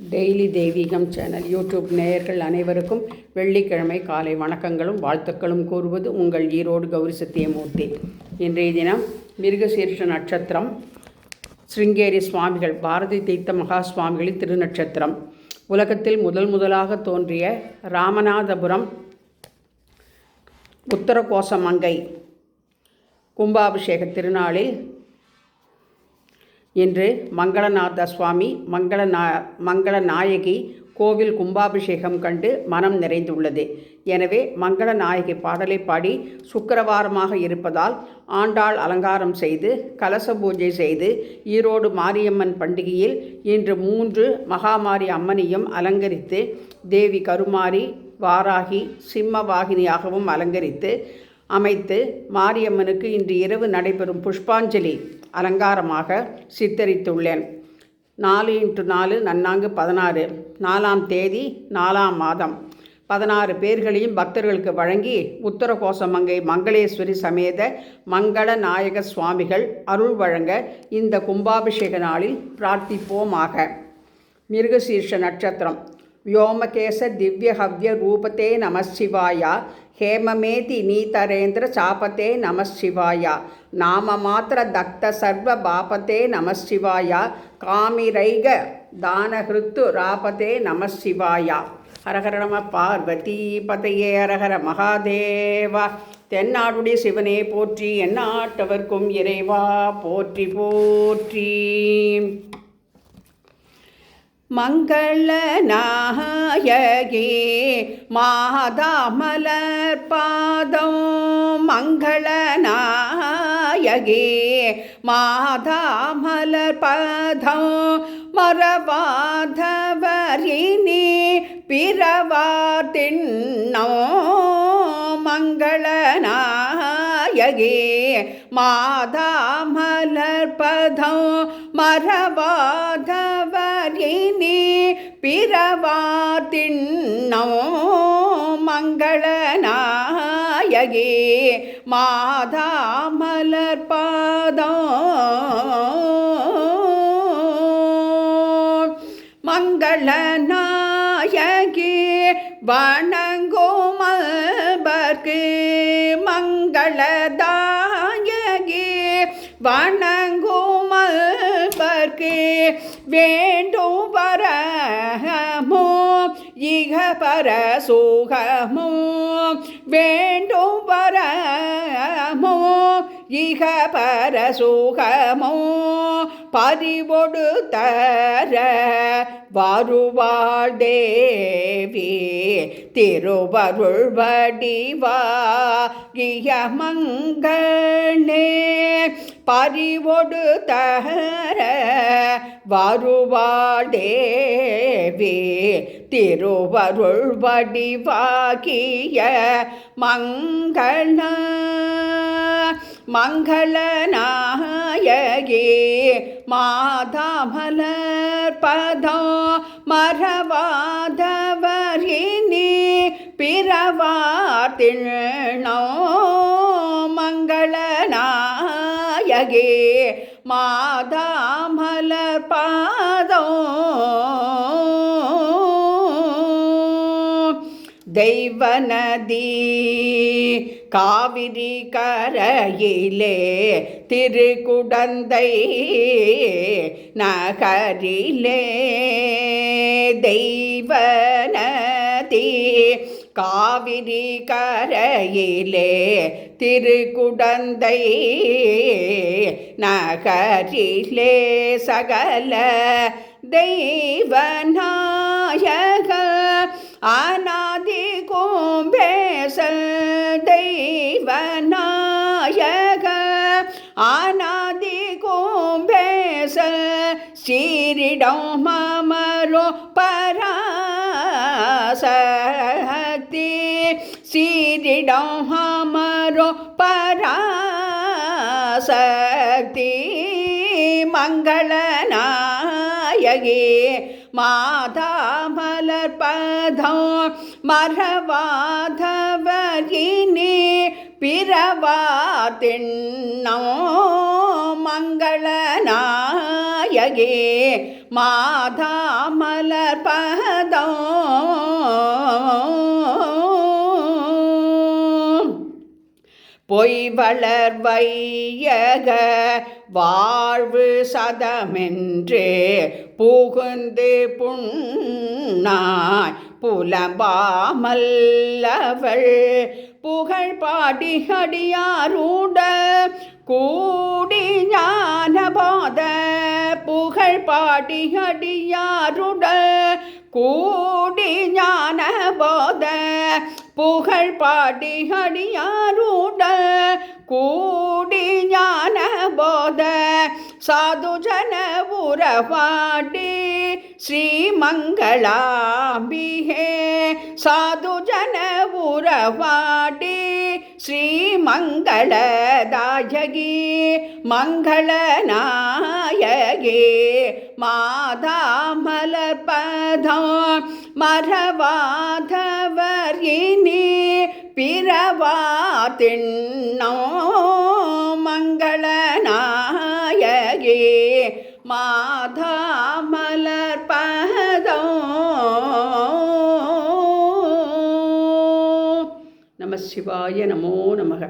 Daily தெய்வீகம் channel YouTube நேயர்கள் அனைவருக்கும் வெள்ளிக்கிழமை காலை வணக்கங்களும் வாழ்த்துக்களும் கூறுவது உங்கள் ஈரோடு கௌரி சத்தியமூர்த்தி. இன்றைய தினம் மிருகசீர்ஷ நட்சத்திரம், ஸ்ருங்கேரி சுவாமிகள் பாரதி தீர்த்த மகா சுவாமிகளின் திருநட்சத்திரம். உலகத்தில் முதலாக தோன்றிய ராமநாதபுரம் உத்தரகோசமங்கை கும்பாபிஷேக திருநாளில் இன்று மங்களநாத சுவாமி மங்களநாயகி கோவில் கும்பாபிஷேகம் கண்டு மனம் நிறைந்துள்ளது. எனவே மங்களநாயகி பாடலை பாடி சுக்கிரவாரமாக இருப்பதால் ஆண்டாள் அலங்காரம் செய்து கலச பூஜை செய்து ஈரோடு மாரியம்மன் பண்டிகையில் இன்று 3 மகாமாரி அம்மனையும் அலங்கரித்து தேவி கருமாரி, வாராகி, சிம்மவாகினியாகவும் அலங்கரித்து அமைத்து மாரியம்மனுக்கு இன்று இரவு நடைபெறும் புஷ்பாஞ்சலி அலங்காரமாக சித்தரித்துள்ளேன். 4x4 நன்னாங்கு 16, 4ஆம் தேதி 4ஆம் மாதம் 16 பேர்களையும் பக்தர்களுக்கு வழங்கி உத்தரகோசமங்கை மங்களேஸ்வரி சமேத மங்களநாயக சுவாமிகள் அருள் வழங்க இந்த கும்பாபிஷேக நாளில் பிரார்த்திப்போமாக. மிருகசீர்ஷ நட்சத்திரம். व्योमकेश दिव्यहव्य रूपते नमः शिवाय हेममेति नीतरेन्द्र चापते नमः शिवाय नाममात्र दत्त सर्वभापते नमः शिवाय कामिरैग दानहृत्तु रापते नमः शिवाय. हरहर नम பார்வதி பதையே ஹரஹர மகாதேவா. தென்னாடுடைய சிவனே போற்றி, எந்நாட்டவர்க்கும் இறைவா போற்றி போற்றி. மங்களநாயகி மாதா மலர் பாதம், மங்களநாயகி மாதா மலர் பாதம் மறவாதவரினி பிறவார் திண்ணோ. மங்களநாயகி மாதா மலர் பதம் மறவாதவரினி பிறவார் திண்ணோ. மங்களநாயகி மாதா மலர் பாதம். மங்களநாயகி வணங்குமல்பர்க்கு, மங்களதாயகி வணங்குமல்பர்க்கு வேண்டும் வரமோ இக பர சுகமோ. வேண்டும் வரமோ இக பர சுகமோ பறிவொடு தர வருவாள் தேவி திருவருள் வடிவாகிய மங்களே. பறிவொடு தர வருவாள் தேவி திருவருள் வடிவாகிய மங்கள. மங்களநாயகி மாதா மலர் பதம் மறவாதவரினி பிறவார் திண்ணோ. மங்களநாயகி மாதா மலர் பாதம். தெய்வநதி காவிரி கரையிலே திருக்குடந்தை நகரிலே. தெய்வநதி காவிரி கரையிலே திருக்குடந்தை நகரிலே சகல தெய்வநாயக அநாதி கும்பேசல். தெய்வநாயக அநாதி கும்பேசல் ஸ்ரீரிடம் மமரோ பராசக்தி. ஸ்ரீரிடம் மமரோ பராசக்தி. மங்களநாயகி மாதா மலர் பதம் மறவாதவரினி பிறவார் திண்ணோ. மங்களநாயகி மாதா மலர்பதம் பொய் வளர் வையக வாழ்வு சதமென்று புகுந்து புண்ணாய் புலம்பாமல்லவள் புகழ் பாடி அடியாருட கூடி ஞான போத புகழ் பாடி அடியாருட கூடி ஞான போத புகழ் பாடி அடியாருட கூடி ஞான போத சாது ஜன உறவாடி ஸ்ரீமங்களாம்பிகே சாது ஜன உறவாடி ஸ்ரீமங்களதாயகி மங்களநாயகி மாதா மலர்பதம் மறவாதவர் இனி பிறவா திண்ணோ மங்களநாயகி மாதா மலர்பதம். நம சிவாய நமோ நமக.